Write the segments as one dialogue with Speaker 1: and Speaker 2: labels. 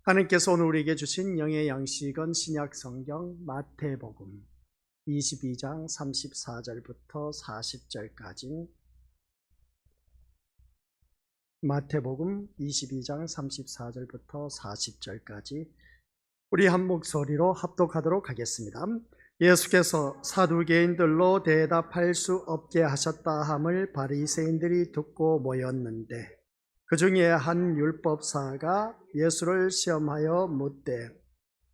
Speaker 1: 하나님께서 오늘 우리에게 주신 영의 양식은 신약 성경 마태복음 22장 34절부터 40절까지, 마태복음 22장 34절부터 40절까지 우리 한 목소리로 합독하도록 하겠습니다. 예수께서 사두개인들로 대답할 수 없게 하셨다 함을 바리새인들이 듣고 모였는데, 그 중에 한 율법사가 예수를 시험하여 묻되,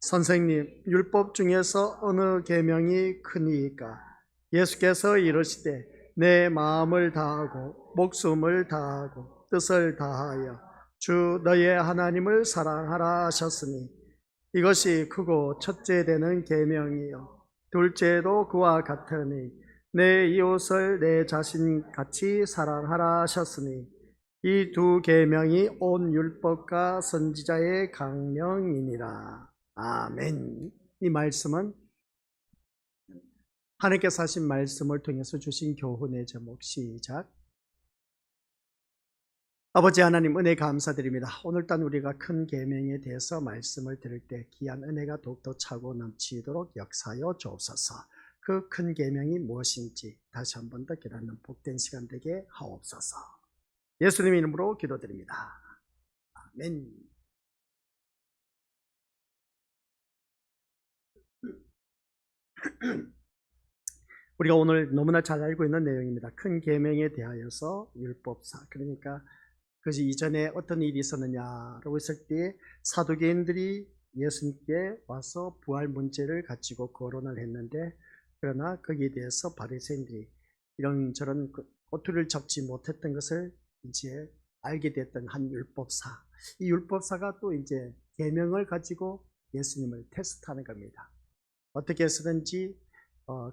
Speaker 1: 선생님, 율법 중에서 어느 계명이 크니이까? 예수께서 이르시되, 내 마음을 다하고 목숨을 다하고 뜻을 다하여 주 너의 하나님을 사랑하라 하셨으니, 이것이 크고 첫째 되는 계명이요 둘째도 그와 같으니, 내 이웃을 내 자신같이 사랑하라 하셨으니, 이 두 계명이 온 율법과 선지자의 강령이니라. 아멘. 이 말씀은 하나님께서 하신 말씀을 통해서 주신 교훈의 제목. 시작. 아버지 하나님, 은혜 감사드립니다. 오늘따라 우리가 큰 계명에 대해서 말씀을 들을 때 귀한 은혜가 더욱더 차고 넘치도록 역사하여 주옵소서. 그 큰 계명이 무엇인지 다시 한 번 더 깨닫는 복된 시간 되게 하옵소서. 예수님 이름으로 기도드립니다. 아멘. 우리가 오늘 너무나 잘 알고 있는 내용입니다. 큰 계명에 대하여서 율법사, 그러니까 그것이 이전에 어떤 일이 있었느냐라고 했을 때 사두개인들이 예수님께 와서 부활 문제를 가지고 거론을 했는데, 그러나 거기에 대해서 바리새인들이 이런저런 꼬투리를 잡지 못했던 것을 이제 알게 됐던 한 율법사, 이 율법사가 또 이제 계명을 가지고 예수님을 테스트하는 겁니다. 어떻게 해서든지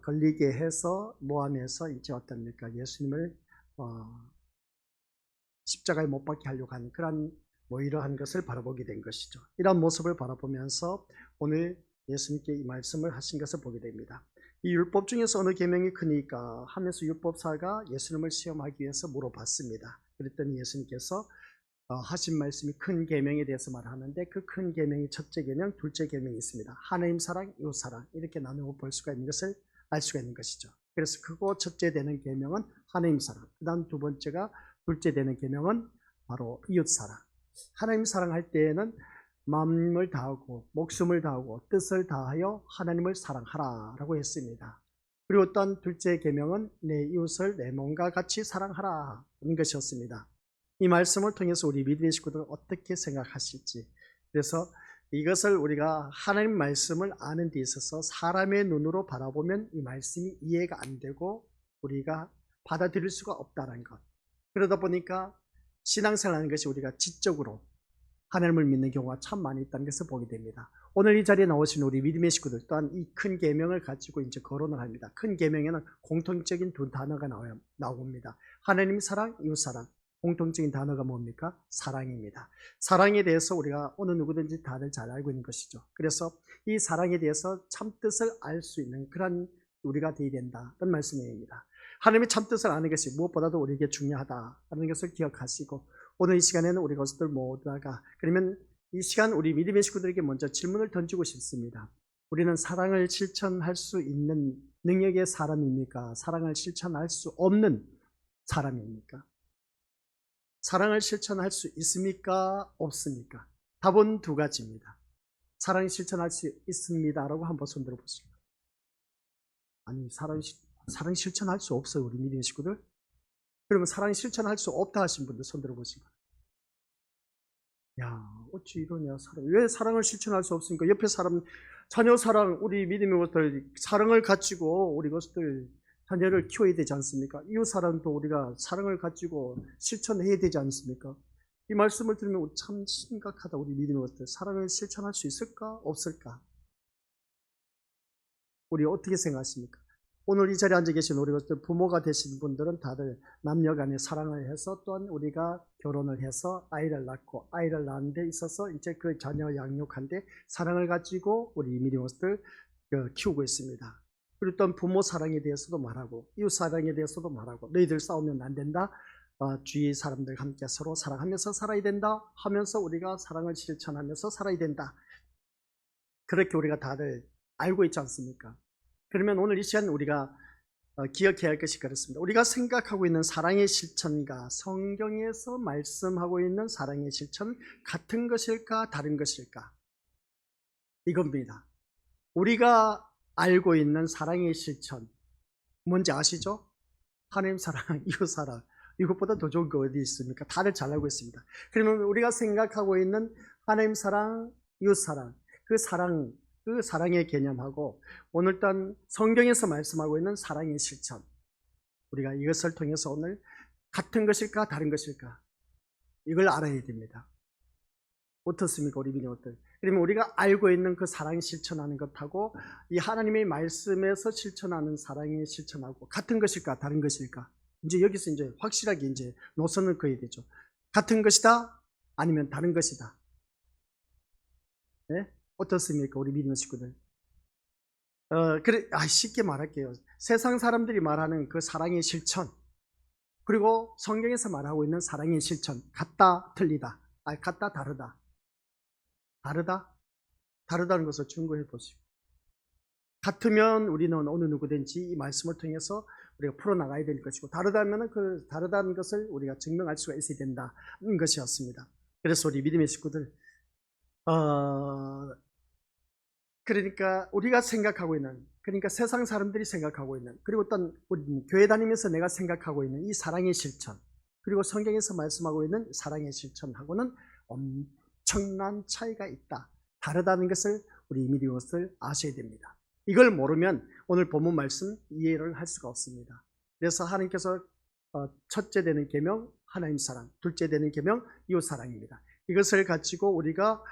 Speaker 1: 걸리게 해서 모함해서 이제 어떻습니까? 예수님을 십자가에 못 박게 하려고 하는 그런 이러한 것을 바라보게 된 것이죠. 이런 모습을 바라보면서 오늘 예수님께 이 말씀을 하신 것을 보게 됩니다. 이 율법 중에서 어느 계명이 크니까 하면서 율법사가 예수님을 시험하기 위해서 물어봤습니다. 그랬더니 예수님께서 하신 말씀이 큰 계명에 대해서 말하는데, 그 큰 계명이 첫째 계명, 둘째 계명이 있습니다. 하나님 사랑, 이웃 사랑, 이렇게 나누어 볼 수가 있는 것을 알 수가 있는 것이죠. 그래서 크고 첫째 되는 계명은 하나님 사랑, 그 다음 두 번째가 둘째 되는 계명은 바로 이웃 사랑. 하나님 사랑할 때에는 마음을 다하고 목숨을 다하고 뜻을 다하여 하나님을 사랑하라 라고 했습니다. 그리고 또한 둘째 계명은 내 이웃을 내 몸과 같이 사랑하라 하는 것이었습니다. 이 말씀을 통해서 우리 믿음의 식구들은 어떻게 생각하실지, 그래서 이것을 우리가 하나님 말씀을 아는 데 있어서 사람의 눈으로 바라보면 이 말씀이 이해가 안 되고 우리가 받아들일 수가 없다는 것, 그러다 보니까 신앙생활하는 것이 우리가 지적으로 하나님을 믿는 경우가 참 많이 있다는 것을 보게 됩니다. 오늘 이 자리에 나오신 우리 믿음의 식구들 또한 이 큰 계명을 가지고 이제 거론을 합니다. 큰 계명에는 공통적인 두 단어가 나옵니다. 하나님 사랑, 이웃 사랑. 공통적인 단어가 뭡니까? 사랑입니다. 사랑에 대해서 우리가 어느 누구든지 다들 잘 알고 있는 것이죠. 그래서 이 사랑에 대해서 참뜻을 알 수 있는 그런 우리가 되어야 된다는 말씀입니다. 하나님의 참뜻을 아는 것이 무엇보다도 우리에게 중요하다는 것을 기억하시고, 오늘 이 시간에는 우리 것들 모두가, 그러면 이 시간 우리 믿음의 식구들에게 먼저 질문을 던지고 싶습니다. 우리는 사랑을 실천할 수 있는 능력의 사람입니까? 사랑을 실천할 수 없는 사람입니까? 사랑을 실천할 수 있습니까? 없습니까? 답은 두 가지입니다. 사랑 실천할 수 있습니다라고 한번 손들어 보시죠. 아니, 사랑 실천할 수 없어요, 우리 믿음의 식구들? 그러면 사랑 실천할 수 없다 하신 분들 손들어 보시고, 야, 어찌 이러냐, 왜 사랑을 실천할 수 없습니까? 옆에 사람, 자녀 사랑, 우리 믿음의 것들 사랑을 가지고 우리 것들 자녀를 키워야 되지 않습니까? 이웃 사랑도 우리가 사랑을 가지고 실천해야 되지 않습니까? 이 말씀을 들으면 참 심각하다. 우리 믿음의 것들 사랑을 실천할 수 있을까? 없을까? 우리 어떻게 생각하십니까? 오늘 이 자리에 앉아 계신 우리 것들 부모가 되신 분들은 다들 남녀 간에 사랑을 해서, 또한 우리가 결혼을 해서 아이를 낳고 아이를 낳는 데 있어서 이제 그 자녀 양육하는데 사랑을 가지고 우리 믿음의 것들 키우고 있습니다. 그리고 또 부모 사랑에 대해서도 말하고 이웃 사랑에 대해서도 말하고, 너희들 싸우면 안 된다, 주위 사람들과 함께 서로 사랑하면서 살아야 된다 하면서 우리가 사랑을 실천하면서 살아야 된다. 그렇게 우리가 다들 알고 있지 않습니까? 그러면 오늘 이 시간 우리가 기억해야 할 것이 그렇습니다. 우리가 생각하고 있는 사랑의 실천과 성경에서 말씀하고 있는 사랑의 실천 같은 것일까 다른 것일까? 이겁니다. 우리가 알고 있는 사랑의 실천 뭔지 아시죠? 하나님 사랑, 이웃 사랑. 이것보다 더 좋은 거 어디 있습니까? 다들 잘 알고 있습니다. 그러면 우리가 생각하고 있는 하나님 사랑, 이웃 사랑, 그 사랑의 개념하고 오늘 단 성경에서 말씀하고 있는 사랑의 실천, 우리가 이것을 통해서 오늘 같은 것일까 다른 것일까 이걸 알아야 됩니다. 어떻습니까, 우리 믿음들? 그러면 우리가 알고 있는 그 사랑이 실천하는 것하고 이 하나님의 말씀에서 실천하는 사랑의 실천하고 같은 것일까 다른 것일까? 이제 여기서 이제 확실하게 이제 노선을 그어야 되죠. 같은 것이다 아니면 다른 것이다. 네? 어떻습니까, 우리 믿는 식구들? 쉽게 말할게요. 세상 사람들이 말하는 그 사랑의 실천, 그리고 성경에서 말하고 있는 사랑의 실천, 같다, 틀리다, 같다, 다르다. 다르다는 것을 증거해 보시고, 같으면 우리는 어느 누구든지 이 말씀을 통해서 우리가 풀어나가야 될 것이고, 다르다면 그 다르다는 것을 우리가 증명할 수가 있어야 된다는 것이었습니다. 그래서 우리 믿음의 식구들, 그러니까 우리가 생각하고 있는, 그러니까 세상 사람들이 생각하고 있는, 그리고 어떤 우리 교회 다니면서 내가 생각하고 있는 이 사랑의 실천, 그리고 성경에서 말씀하고 있는 사랑의 실천하고는 엄청난 차이가 있다, 다르다는 것을 우리 믿음의 것을 아셔야 됩니다. 이걸 모르면 오늘 본문 말씀 이해를 할 수가 없습니다. 그래서 하나님께서 첫째 되는 계명 하나님 사랑, 둘째 되는 계명 이웃 사랑입니다. 이것을 가지고 우리가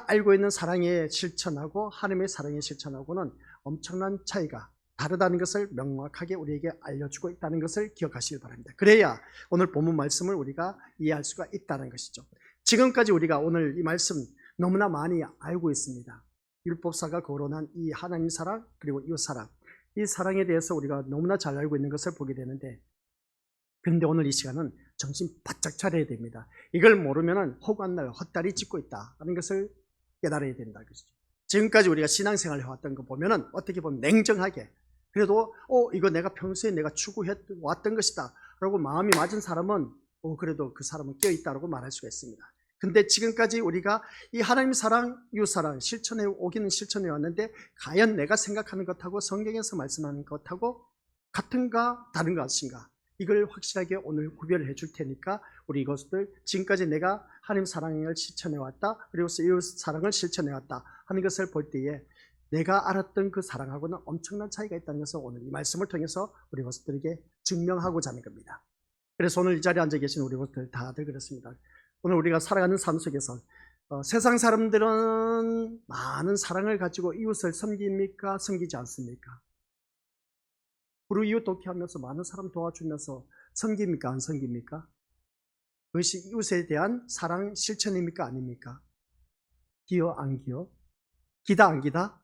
Speaker 1: 알고 있는 사랑의 실천하고 하나님의 사랑의 실천하고는 엄청난 차이가 다르다는 것을 명확하게 우리에게 알려주고 있다는 것을 기억하시길 바랍니다. 그래야 오늘 본문 말씀을 우리가 이해할 수가 있다는 것이죠. 지금까지 우리가 오늘 이 말씀 너무나 많이 알고 있습니다. 율법사가 거론한 이 하나님 사랑 그리고 이웃 사랑, 이 사랑에 대해서 우리가 너무나 잘 알고 있는 것을 보게 되는데, 그런데 오늘 이 시간은 정신 바짝 차려야 됩니다. 이걸 모르면 허구한 날 헛다리 짚고 있다는 것을 깨달아야 된다는 것이죠. 지금까지 우리가 신앙생활을 해왔던 거 보면은 어떻게 보면 냉정하게, 그래도 이거 내가 평소에 내가 추구해왔던 것이다 라고 마음이 맞은 사람은 그래도 그 사람은 깨어있다라고 말할 수가 있습니다. 근데 지금까지 우리가 이 하나님 사랑, 이웃 사랑 실천해 오기는 실천해 왔는데, 과연 내가 생각하는 것하고 성경에서 말씀하는 것하고 같은가 다른 것인가, 이걸 확실하게 오늘 구별을 해줄 테니까 우리 이것들 지금까지 내가 하나님 사랑을 실천해 왔다, 그리고 이웃 사랑을 실천해 왔다 하는 것을 볼 때에 내가 알았던 그 사랑하고는 엄청난 차이가 있다는 것을 오늘 이 말씀을 통해서 우리 것들에게 증명하고자 하는 겁니다. 그래서 오늘 이 자리에 앉아 계신 우리 것들 다들 그렇습니다. 오늘 우리가 살아가는 삶 속에서 세상 사람들은 많은 사랑을 가지고 이웃을 섬깁니까? 섬기지 않습니까? 우리 이웃 돕기하면서 많은 사람 도와주면서 섬깁니까? 안 섬깁니까? 그것이 이웃에 대한 사랑 실천입니까? 아닙니까? 기여 안 기여? 기다 안 기다?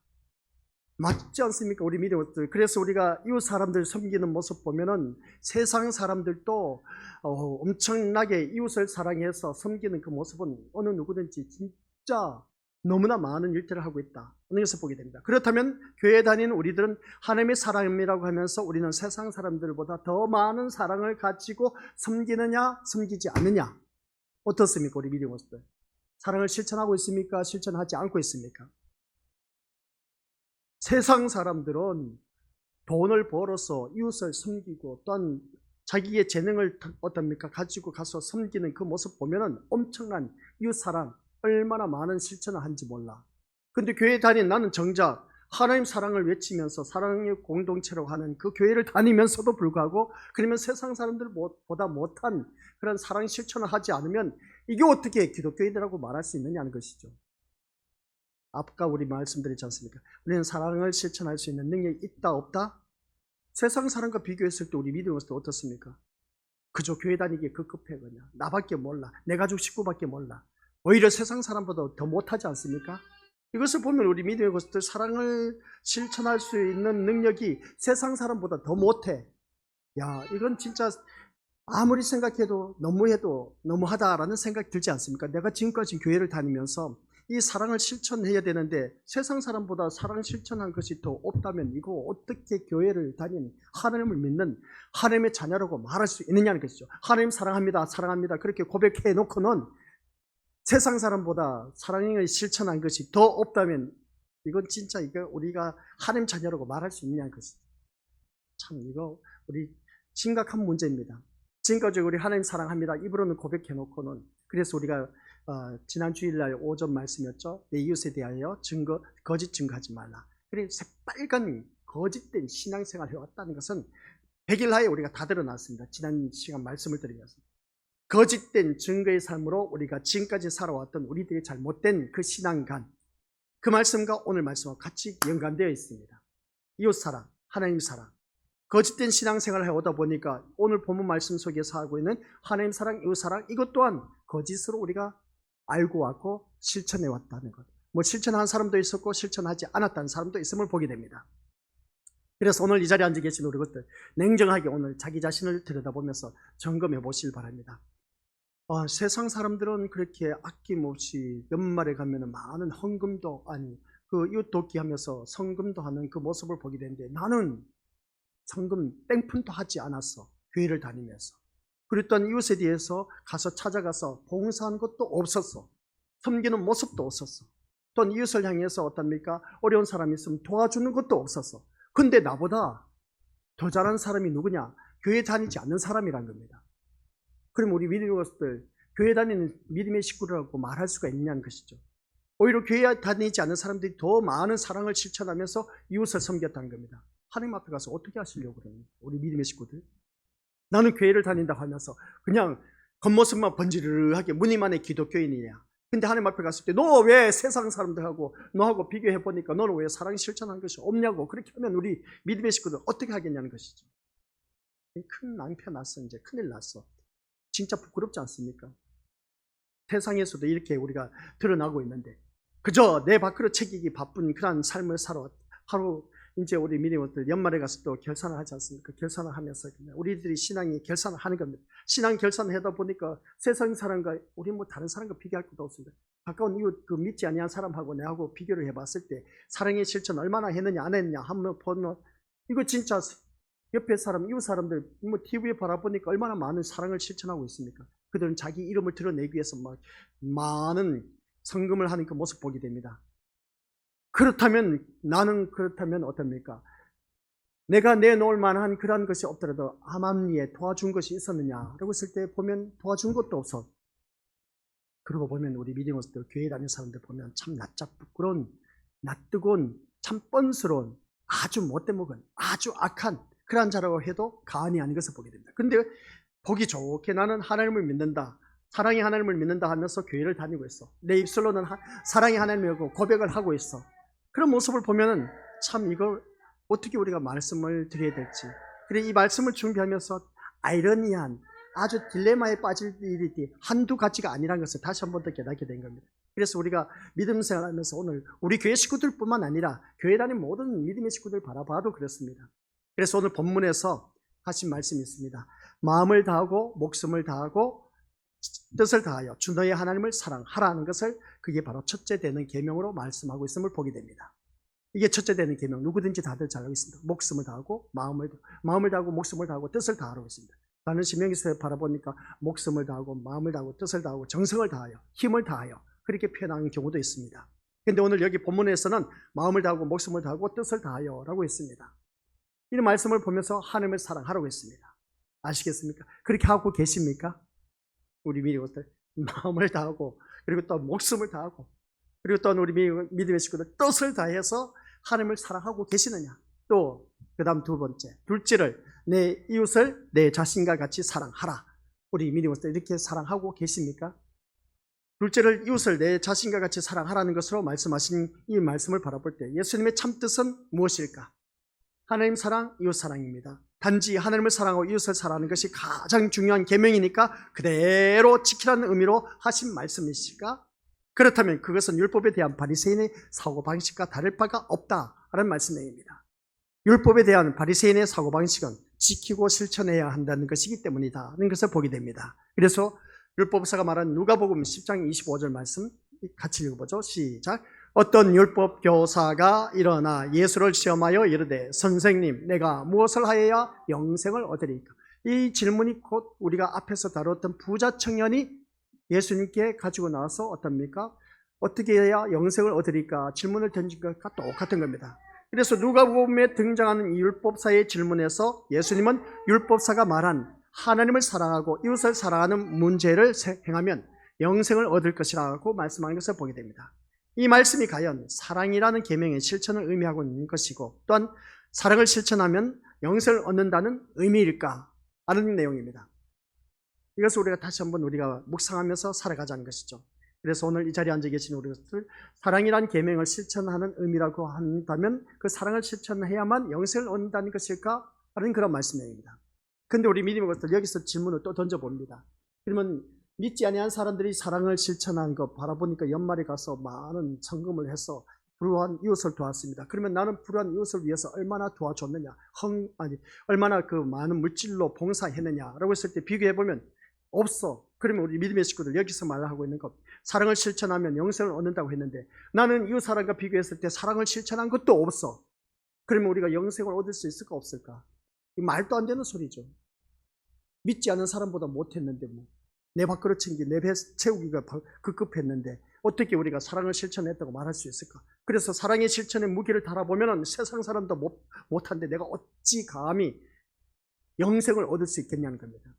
Speaker 1: 맞지 않습니까, 우리 믿음들? 그래서 우리가 이웃 사람들 섬기는 모습 보면은 세상 사람들도 엄청나게 이웃을 사랑해서 섬기는 그 모습은 어느 누구든지 진짜 너무나 많은 일들을 하고 있다 하는 것을 보게 됩니다. 그렇다면 교회 다니는 우리들은 하나님의 사랑이라고 하면서 우리는 세상 사람들보다 더 많은 사랑을 가지고 섬기느냐 섬기지 않느냐, 어떻습니까, 우리 믿음들? 사랑을 실천하고 있습니까? 실천하지 않고 있습니까? 세상 사람들은 돈을 벌어서 이웃을 섬기고 또한 자기의 재능을 어떻습니까? 가지고 가서 섬기는 그 모습 보면은 엄청난 이웃 사랑, 얼마나 많은 실천을 한지 몰라. 근데 교회 다니는 나는 정작 하나님 사랑을 외치면서 사랑의 공동체라고 하는 그 교회를 다니면서도 불구하고, 그러면 세상 사람들보다 못한 그런 사랑 실천을 하지 않으면 이게 어떻게 기독교인이라고 말할 수 있느냐는 것이죠. 아까 우리 말씀드렸지 않습니까? 우리는 사랑을 실천할 수 있는 능력이 있다 없다? 세상 사람과 비교했을 때 우리 믿음은 어떻습니까? 그저 교회 다니기에 급급해. 그냥 나밖에 몰라, 내 가족 식구밖에 몰라. 오히려 세상 사람보다 더 못하지 않습니까? 이것을 보면 우리 믿음의 것들 사랑을 실천할 수 있는 능력이 세상 사람보다 더 못해. 야, 이건 진짜 아무리 생각해도 너무하다라는 생각이 들지 않습니까? 내가 지금까지 교회를 다니면서 이 사랑을 실천해야 되는데 세상 사람보다 사랑 실천한 것이 더 없다면 이거 어떻게 교회를 다닌 하나님을 믿는 하나님의 자녀라고 말할 수 있느냐는 것이죠. 하나님 사랑합니다, 사랑합니다 그렇게 고백해 놓고는 세상 사람보다 사랑을 실천한 것이 더 없다면 이건 진짜 이거 우리가 하나님 자녀라고 말할 수 있느냐는 것이죠. 참 이거 우리 심각한 문제입니다. 지금까지 우리 하나님 사랑합니다 입으로는 고백해 놓고는, 그래서 우리가 지난 주일날 오전 말씀이었죠. 내 이웃에 대하여 거짓 증거하지 말라. 그래 새빨간 거짓된 신앙생활을 해왔다는 것은 100일 하에 우리가 다 드러났습니다. 지난 시간 말씀을 드리면서 거짓된 증거의 삶으로 우리가 지금까지 살아왔던 우리들의 잘못된 그 신앙관, 그 말씀과 오늘 말씀과 같이 연관되어 있습니다. 이웃사랑, 하나님 사랑, 거짓된 신앙생활을 해오다 보니까 오늘 본문 말씀 속에서 하고 있는 하나님 사랑, 이웃 사랑, 이것 또한 거짓으로 우리가 알고 왔고 실천해 왔다는 것. 뭐 실천한 사람도 있었고 실천하지 않았다는 사람도 있음을 보게 됩니다. 그래서 오늘 이 자리에 앉아 계신 우리 것들 냉정하게 오늘 자기 자신을 들여다보면서 점검해 보시길 바랍니다. 세상 사람들은 그렇게 아낌없이 연말에 가면 많은 헌금도 그 이웃 돕기 하면서 성금도 하는 그 모습을 보게 되는데 나는 성금 땡푼도 하지 않았어. 교회를 다니면서. 그랬던 이웃에 대해서 가서 찾아가서 봉사한 것도 없었어. 섬기는 모습도 없었어. 또는 이웃을 향해서 어떻습니까? 어려운 사람이 있으면 도와주는 것도 없었어. 근데 나보다 더 잘하는 사람이 누구냐? 교회 다니지 않는 사람이란 겁니다. 그럼 우리 믿음의 것들 교회 다니는 믿음의 식구라고 말할 수가 있냐는 것이죠. 오히려 교회 다니지 않는 사람들이 더 많은 사랑을 실천하면서 이웃을 섬겼다는 겁니다. 하나님 앞에 가서 어떻게 하시려고 그럽니까? 우리 믿음의 식구들. 나는 교회를 다닌다고 하면서 그냥 겉모습만 번지르르하게 무늬만의 기독교인이냐. 근데 하나님 앞에 갔을 때 너 왜 세상 사람들하고 너하고 비교해보니까 너는 왜 사랑이 실천한 것이 없냐고. 그렇게 하면 우리 믿음의 식구들 어떻게 하겠냐는 것이죠. 큰 낭패 났어. 이제 큰일 났어. 진짜 부끄럽지 않습니까? 세상에서도 이렇게 우리가 드러나고 있는데 그저 내 밖으로 챙기기 바쁜 그런 삶을 살아왔. 하루 이제 우리 믿음들 연말에 가서 또 결산을 하지 않습니까? 결산을 하면서 우리들이 신앙이 결산을 하는 겁니다. 신앙 결산을 하다 보니까 세상 사람과 우리 뭐 다른 사람과 비교할 것도 없습니다. 가까운 이웃 그 믿지 아니한 사람하고 내하고 비교를 해봤을 때 사랑의 실천 얼마나 했느냐 안 했느냐 한번 보면 이거 진짜 옆에 사람 이웃 사람들 뭐 TV에 바라보니까 얼마나 많은 사랑을 실천하고 있습니까? 그들은 자기 이름을 드러내기 위해서 막 많은 성금을 하는 그 모습 보게 됩니다. 나는 그렇다면 어떻습니까? 내가 내놓을 만한 그런 것이 없더라도 암암리에 도와준 것이 있었느냐라고 했을 때 보면 도와준 것도 없어. 그러고 보면 우리 믿음원들 교회 다니는 사람들 보면 참 낯짝 부끄러운 낯뜨거운 참 뻔스러운 아주 못돼 먹은 아주 악한 그러한 자라고 해도 가언이 아닌 것을 보게 됩니다. 근데 보기 좋게 나는 하나님을 믿는다. 사랑의 하나님을 믿는다 하면서 교회를 다니고 있어. 내 입술로는 사랑의 하나님을 고백을 하고 있어. 그런 모습을 보면은 참 이걸 어떻게 우리가 말씀을 드려야 될지. 그래 이 말씀을 준비하면서 아이러니한 아주 딜레마에 빠질 일이 한두 가지가 아니라는 것을 다시 한 번 더 깨닫게 된 겁니다. 그래서 우리가 믿음 생활하면서 오늘 우리 교회 식구들뿐만 아니라 교회 다니는 모든 믿음의 식구들 바라봐도 그렇습니다. 그래서 오늘 본문에서 하신 말씀이 있습니다. 마음을 다하고 목숨을 다하고 뜻을 다하여 주 너의 하나님을 사랑하라는 것을 그게 바로 첫째 되는 계명으로 말씀하고 있음을 보게 됩니다. 이게 첫째 되는 계명 누구든지 다들 잘 알고 있습니다. 목숨을 다하고 마음을 다하고 목숨을 다하고 뜻을 다하라고 있습니다. 나는 신명기서 바라보니까 목숨을 다하고 마음을 다하고 뜻을 다하고 정성을 다하여 힘을 다하여 그렇게 표현하는 경우도 있습니다. 그런데 오늘 여기 본문에서는 마음을 다하고 목숨을 다하고 뜻을 다하여 라고 했습니다. 이 말씀을 보면서 하나님을 사랑하라고 했습니다. 아시겠습니까? 그렇게 하고 계십니까? 우리 믿음들 마음을 다하고 그리고 또 목숨을 다하고 그리고 또 우리 믿음의 식구들 뜻을 다해서 하나님을 사랑하고 계시느냐. 또 그 다음 두 번째 둘째를 내 이웃을 내 자신과 같이 사랑하라. 우리 믿음들 이렇게 사랑하고 계십니까? 둘째를 이웃을 내 자신과 같이 사랑하라는 것으로 말씀하신 이 말씀을 바라볼 때 예수님의 참뜻은 무엇일까? 하나님 사랑, 이웃 사랑입니다. 단지 하나님을 사랑하고 이웃을 사랑하는 것이 가장 중요한 계명이니까 그대로 지키라는 의미로 하신 말씀이실까? 그렇다면 그것은 율법에 대한 바리새인의 사고방식과 다를 바가 없다라는 말씀입니다. 율법에 대한 바리새인의 사고방식은 지키고 실천해야 한다는 것이기 때문이다는 것을 보게 됩니다. 그래서 율법사가 말한 누가복음 10장 25절 말씀 같이 읽어보죠. 시작. 어떤 율법 교사가 일어나 예수를 시험하여 이르되 선생님 내가 무엇을 하여야 영생을 얻으리까? 이 질문이 곧 우리가 앞에서 다뤘던 부자 청년이 예수님께 가지고 나와서 어떻습니까? 어떻게 해야 영생을 얻으리까? 질문을 던진 것과 똑같은 겁니다. 그래서 누가복음에 등장하는 이 율법사의 질문에서 예수님은 율법사가 말한 하나님을 사랑하고 이웃을 사랑하는 문제를 행하면 영생을 얻을 것이라고 말씀하는 것을 보게 됩니다. 이 말씀이 과연 사랑이라는 계명의 실천을 의미하고 있는 것이고 또한 사랑을 실천하면 영생을 얻는다는 의미일까 하는 내용입니다. 이것을 우리가 다시 한번 우리가 묵상하면서 살아가자는 것이죠. 그래서 오늘 이 자리에 앉아 계신 우리 것들 사랑이라는 계명을 실천하는 의미라고 한다면 그 사랑을 실천해야만 영생을 얻는다는 것일까 하는 그런 말씀 내용입니다. 그런데 우리 믿음의 것들 여기서 질문을 또 던져봅니다. 그러면 믿지 아니한 사람들이 사랑을 실천한 거 바라보니까 연말에 가서 많은 성금을 해서 불우한 이웃을 도왔습니다. 그러면 나는 불우한 이웃을 위해서 얼마나 도와줬느냐, 얼마나 그 많은 물질로 봉사했느냐라고 했을 때 비교해보면 없어. 그러면 우리 믿음의 식구들 여기서 말하고 있는 것, 사랑을 실천하면 영생을 얻는다고 했는데 나는 이웃 사람과 비교했을 때 사랑을 실천한 것도 없어. 그러면 우리가 영생을 얻을 수 있을까 없을까? 말도 안 되는 소리죠. 믿지 않은 사람보다 못했는데 내 밥그릇 챙기, 내 배 채우기가 급급했는데 어떻게 우리가 사랑을 실천했다고 말할 수 있을까? 그래서 사랑의 실천의 무게를 달아보면 세상 사람도 못한데 내가 어찌 감히 영생을 얻을 수 있겠냐는 겁니다.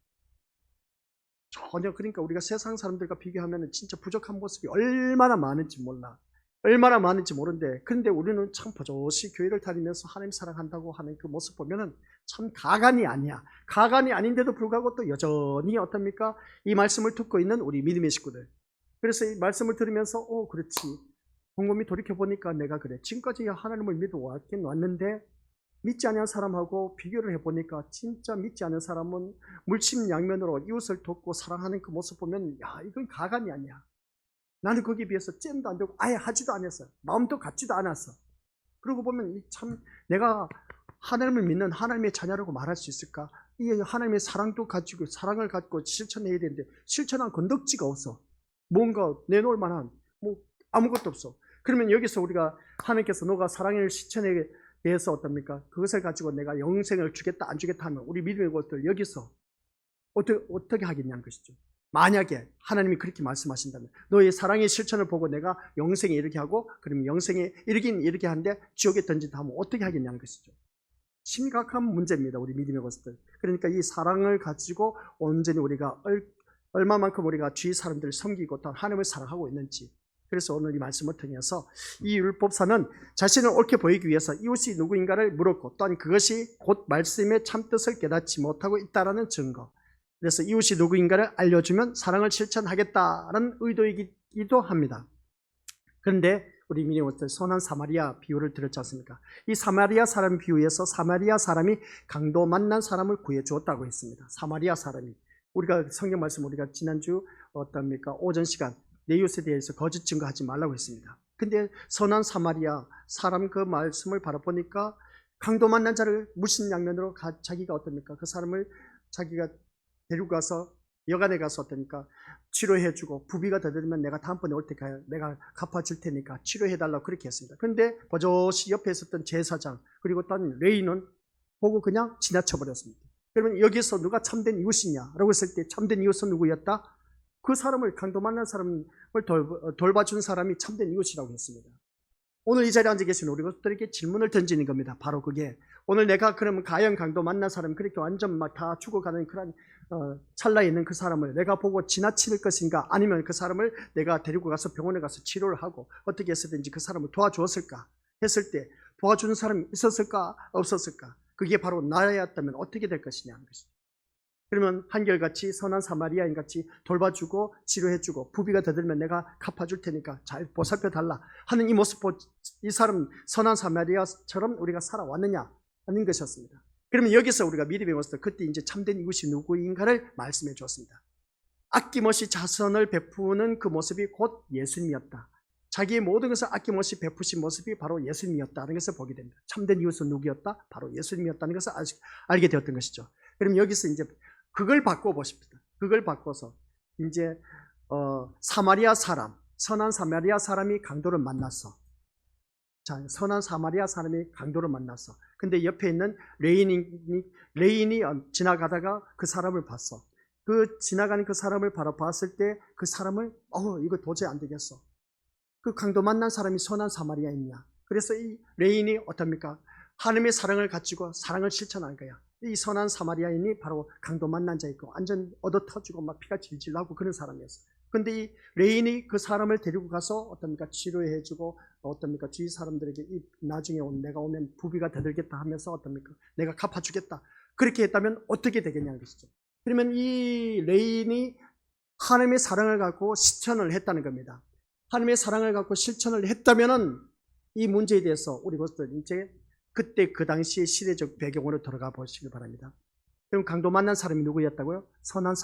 Speaker 1: 전혀. 그러니까 우리가 세상 사람들과 비교하면 진짜 부족한 모습이 얼마나 많은지 몰라. 얼마나 많은지 모르는데, 그런데 우리는 참 버젓이 교회를 다니면서 하나님 사랑한다고 하는 그 모습 보면은 참 가관이 아니야. 가관이 아닌데도 불구하고 또 여전히 어떻습니까? 이 말씀을 듣고 있는 우리 믿음의 식구들. 그래서 이 말씀을 들으면서 그렇지. 곰곰이 돌이켜보니까 내가 그래. 지금까지 하나님을 믿어 왔는데 믿지 않는 사람하고 비교를 해보니까 진짜 믿지 않는 사람은 물심양면으로 이웃을 돕고 사랑하는 그 모습 보면 야, 이건 가관이 아니야. 나는 거기에 비해서 잼도 안 되고 아예 하지도 않았어. 마음도 같지도 않았어. 그러고 보면 참 내가 하나님을 믿는 하나님의 자녀라고 말할 수 있을까? 이 하나님의 사랑도 가지고 사랑을 갖고 실천해야 되는데 실천한 건덕지가 없어. 뭔가 내놓을 만한 아무것도 없어. 그러면 여기서 우리가 하나님께서 너가 사랑을 실천해 대해서 어떻습니까? 그것을 가지고 내가 영생을 주겠다 안 주겠다 하면 우리 믿음의 것들 여기서 어떻게 하겠냐는 것이죠. 만약에 하나님이 그렇게 말씀하신다면 너의 사랑의 실천을 보고 내가 영생에 이르게 하고 그러면 영생에 이르긴 이르게 하는데 지옥에 던진다 하면 어떻게 하겠냐는 것이죠. 심각한 문제입니다. 우리 믿음의 것들. 그러니까 이 사랑을 가지고 온전히 우리가 얼마만큼 우리가 주위 사람들을 섬기고 또 하나님을 사랑하고 있는지. 그래서 오늘 이 말씀을 통해서 이 율법사는 자신을 옳게 보이기 위해서 이웃이 누구인가를 물었고 또한 그것이 곧 말씀의 참뜻을 깨닫지 못하고 있다는 증거. 그래서 이웃이 누구인가를 알려주면 사랑을 실천하겠다는 의도이기도 합니다. 그런데 우리 믿음의 선한 사마리아 비유를 들었지 않습니까? 이 사마리아 사람 비유에서 사마리아 사람이 강도 만난 사람을 구해주었다고 했습니다. 사마리아 사람이. 우리가 성경 말씀 우리가 지난주 어떻습니까? 오전 시간 내 이웃에 대해서 거짓 증거하지 말라고 했습니다. 근데 선한 사마리아 사람 그 말씀을 바라보니까 강도 만난 자를 물심양면으로 자기가 어떻습니까? 그 사람을 자기가 데리고 가서 여간에 가서 어떠니까 치료해주고 부비가 더 들면 내가 다음번에 올 때 내가 갚아줄 테니까 치료해달라고 그렇게 했습니다. 그런데 버젓이 옆에 있었던 제사장 그리고 딴 레위는 보고 그냥 지나쳐버렸습니다. 그러면 여기서 누가 참된 이웃이냐라고 했을 때 참된 이웃은 누구였다? 그 사람을 강도 만난 사람을 돌봐준 사람이 참된 이웃이라고 했습니다. 오늘 이 자리에 앉아 계신 우리 것들에게 질문을 던지는 겁니다. 바로 그게 오늘 내가 그러면 가연 강도 만난 사람 그렇게 완전 막 다 죽어가는 그런 찰나에 있는 그 사람을 내가 보고 지나칠 것인가 아니면 그 사람을 내가 데리고 가서 병원에 가서 치료를 하고 어떻게 했었든지 그 사람을 도와주었을까 했을 때 도와주는 사람이 있었을까 없었을까 그게 바로 나였다면 어떻게 될 것이냐 하는 것이죠. 그러면 한결같이 선한 사마리아인 같이 돌봐주고 치료해주고 부비가 더 들면 내가 갚아줄 테니까 잘 보살펴달라 하는 이 모습 이 사람 선한 사마리아처럼 우리가 살아왔느냐 하는 것이었습니다. 그러면 여기서 우리가 미리 배웠을 때 그때 이제 참된 이웃이 누구인가를 말씀해 주었습니다. 아낌없이 자선을 베푸는 그 모습이 곧 예수님이었다. 자기의 모든 것을 아낌없이 베푸신 모습이 바로 예수님이었다는 것을 보게 됩니다. 참된 이웃은 누구였다? 바로 예수님이었다는 것을 알게 되었던 것이죠. 그럼 여기서 이제 그걸 바꿔보십시다. 그걸 바꿔서 이제 사마리아 사람, 선한 사마리아 사람이 강도를 만났어. 자, 선한 사마리아 사람이 강도를 만났어. 근데 옆에 있는 레인이 지나가다가 그 사람을 봤어. 그 지나가는 그 사람을 바라봤을 때 그 사람을 이거 도저히 안 되겠어. 그 강도 만난 사람이 선한 사마리아인이야. 그래서 이 레인이 어떻습니까? 하나님의 사랑을 가지고 사랑을 실천한 거야. 이 선한 사마리아인이 바로 강도 만난 자이고 완전 얻어 터지고 막 피가 질질 나고 그런 사람이었어. 근데 이 레인이 그 사람을 데리고 가서 어떻습니까? 치료해주고 어떻습니까? 주위 사람들에게 나중에 내가 오면 부비가 되들겠다 하면서 어떻습니까? 내가 갚아주겠다. 그렇게 했다면 어떻게 되겠냐는 것이죠. 그러면 이 레인이 하나님의 사랑을 갖고 실천을 했다는 겁니다. 하나님의 사랑을 갖고 실천을 했다면은 이 문제에 대해서 우리 것들 이제 그때 그 당시의 시대적 배경으로 들어가 보시기 바랍니다. 그럼 강도 만난 사람이 누구였다고요? 선한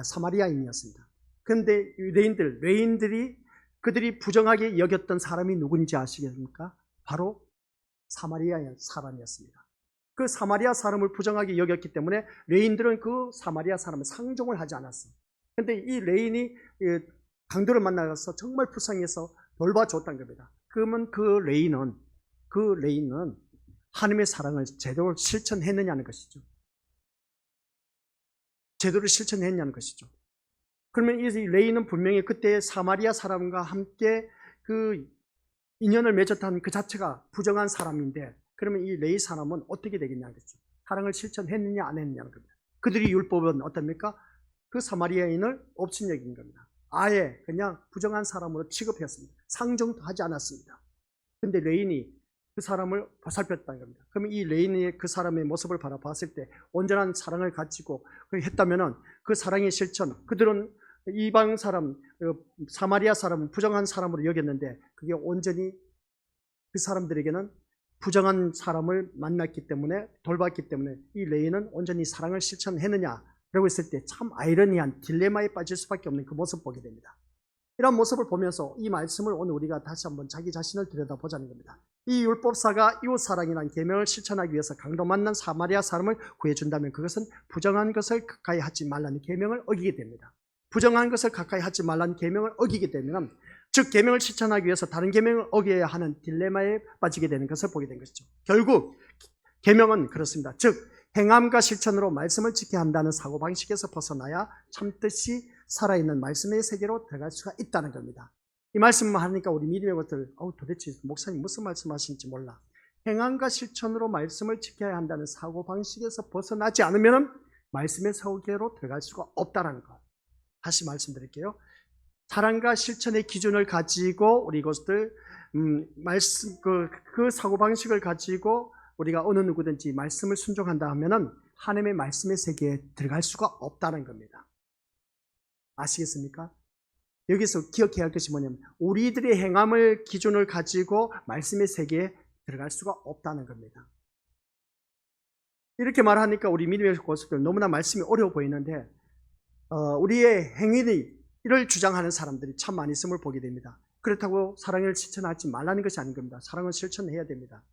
Speaker 1: 사마리아인이었습니다. 그런데 레인들이 그들이 부정하게 여겼던 사람이 누군지 아시겠습니까? 바로 사마리아 사람이었습니다. 그 사마리아 사람을 부정하게 여겼기 때문에 레인들은 그 사마리아 사람을 상종을 하지 않았어요. 그런데 이 레인이 강도를 만나서 정말 불쌍해서 돌봐줬다는 겁니다. 그러면 그 레인은 하나님의 사랑을 제대로 실천했느냐는 것이죠. 제대로 실천했냐는 것이죠. 그러면 이 레인은 분명히 그때 사마리아 사람과 함께 그 인연을 맺었다는 그 자체가 부정한 사람인데, 그러면 이 레이 사람은 어떻게 되겠냐는 것이죠. 사랑을 실천했느냐 안 했느냐는 겁니다. 그들이 율법은 어떻습니까? 그 사마리아인을 없인 여긴 겁니다. 아예 그냥 부정한 사람으로 취급했습니다. 상종도 하지 않았습니다. 근데 레인이 그 사람을 보살폈다는 겁니다. 그러면 이 레인이 그 사람의 모습을 바라봤을 때 온전한 사랑을 가지고 했다면은 그 사랑의 실천, 그들은 이방 사람, 사마리아 사람은 부정한 사람으로 여겼는데 그게 온전히 그 사람들에게는 부정한 사람을 만났기 때문에, 돌봤기 때문에 이 레인은 온전히 사랑을 실천했느냐라고 했을 때 참 아이러니한 딜레마에 빠질 수밖에 없는 그 모습을 보게 됩니다. 이런 모습을 보면서 이 말씀을 오늘 우리가 다시 한번 자기 자신을 들여다보자는 겁니다. 이 율법사가 이웃사랑이라는 계명을 실천하기 위해서 강도 만난 사마리아 사람을 구해준다면 그것은 부정한 것을 가까이 하지 말라는 계명을 어기게 됩니다. 부정한 것을 가까이 하지 말라는 계명을 어기게 되면, 즉 계명을 실천하기 위해서 다른 계명을 어겨야 하는 딜레마에 빠지게 되는 것을 보게 된 것이죠. 결국 계명은 그렇습니다. 즉 행함과 실천으로 말씀을 지켜야 한다는 사고방식에서 벗어나야 참뜻이 살아있는 말씀의 세계로 들어갈 수가 있다는 겁니다. 이 말씀만 하니까 우리 믿음의 것들 도대체 목사님 무슨 말씀하시는지 몰라. 행함과 실천으로 말씀을 지켜야 한다는 사고방식에서 벗어나지 않으면 말씀의 세계로 들어갈 수가 없다는 것. 다시 말씀드릴게요. 사랑과 실천의 기준을 가지고 우리 이것들 말씀 그 사고방식을 가지고 우리가 어느 누구든지 말씀을 순종한다 하면은 하나님의 말씀의 세계에 들어갈 수가 없다는 겁니다. 아시겠습니까? 여기서 기억해야 할 것이 뭐냐면 우리들의 행함을 기준을 가지고 말씀의 세계에 들어갈 수가 없다는 겁니다. 이렇게 말하니까 우리 믿음의 고수들 너무나 말씀이 어려워 보이는데 우리의 행위를 주장하는 사람들이 참 많이 있음을 보게 됩니다. 그렇다고 사랑을 실천하지 말라는 것이 아닌 겁니다. 사랑을 실천해야 됩니다.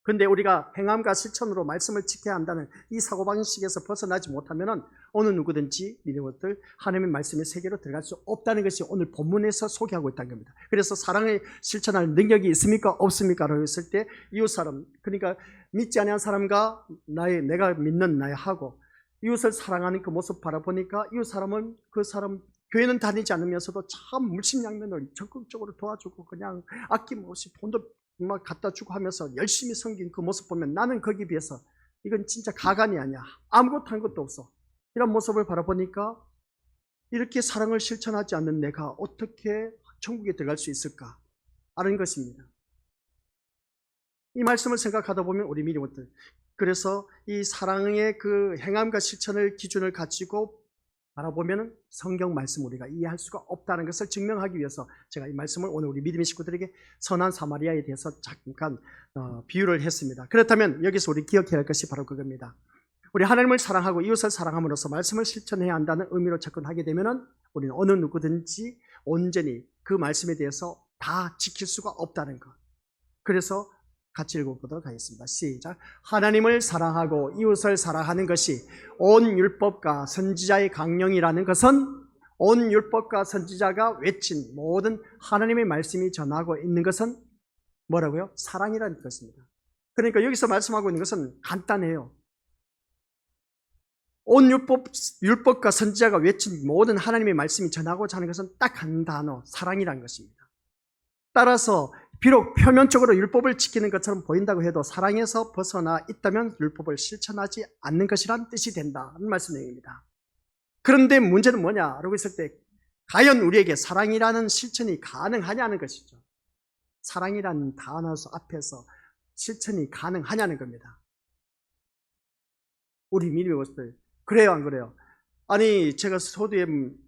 Speaker 1: 그런데 우리가 행함과 실천으로 말씀을 지켜야 한다는 이 사고방식에서 벗어나지 못하면 어느 누구든지 믿는 것들 하나님의 말씀의 세계로 들어갈 수 없다는 것이 오늘 본문에서 소개하고 있다는 겁니다. 그래서 사랑을 실천할 능력이 있습니까? 없습니까? 라고 했을 때 이웃사람, 그러니까 믿지 않는 사람과 내가 믿는 나하고 이웃을 사랑하는 그 모습 바라보니까 이웃사람은 그 사람 교회는 다니지 않으면서도 참 물심양면을 적극적으로 도와주고 그냥 아낌없이 돈도 막 갖다 주고 하면서 열심히 섬긴 그 모습 보면 나는 거기에 비해서 이건 진짜 가관이 아니야. 아무것도 한 것도 없어. 이런 모습을 바라보니까 이렇게 사랑을 실천하지 않는 내가 어떻게 천국에 들어갈 수 있을까? 아는 것입니다. 이 말씀을 생각하다 보면 우리 믿음들, 그래서 이 사랑의 그 행함과 실천을 기준을 가지고 바라보면 성경 말씀 우리가 이해할 수가 없다는 것을 증명하기 위해서 제가 이 말씀을 오늘 우리 믿음의 식구들에게 선한 사마리아에 대해서 잠깐 비유를 했습니다. 그렇다면 여기서 우리 기억해야 할 것이 바로 그겁니다. 우리 하나님을 사랑하고 이웃을 사랑함으로써 말씀을 실천해야 한다는 의미로 접근하게 되면 우리는 어느 누구든지 온전히 그 말씀에 대해서 다 지킬 수가 없다는 것. 그래서 같이 읽어보도록 하겠습니다. 시작. 하나님을 사랑하고 이웃을 사랑하는 것이 온 율법과 선지자의 강령이라는 것은, 온 율법과 선지자가 외친 모든 하나님의 말씀이 전하고 있는 것은 뭐라고요? 사랑이라는 것입니다. 그러니까 여기서 말씀하고 있는 것은 간단해요. 온 율법과 선지자가 외친 모든 하나님의 말씀이 전하고자 하는 것은 딱 한 단어, 사랑이라는 것입니다. 따라서 비록 표면적으로 율법을 지키는 것처럼 보인다고 해도 사랑에서 벗어나 있다면 율법을 실천하지 않는 것이란 뜻이 된다는 말씀입니다. 그런데 문제는 뭐냐라고 했을 때, 과연 우리에게 사랑이라는 실천이 가능하냐는 것이죠. 사랑이라는 단어 앞에서 실천이 가능하냐는 겁니다. 우리 믿음의 것들, 그래요 안 그래요? 아니, 제가 서두에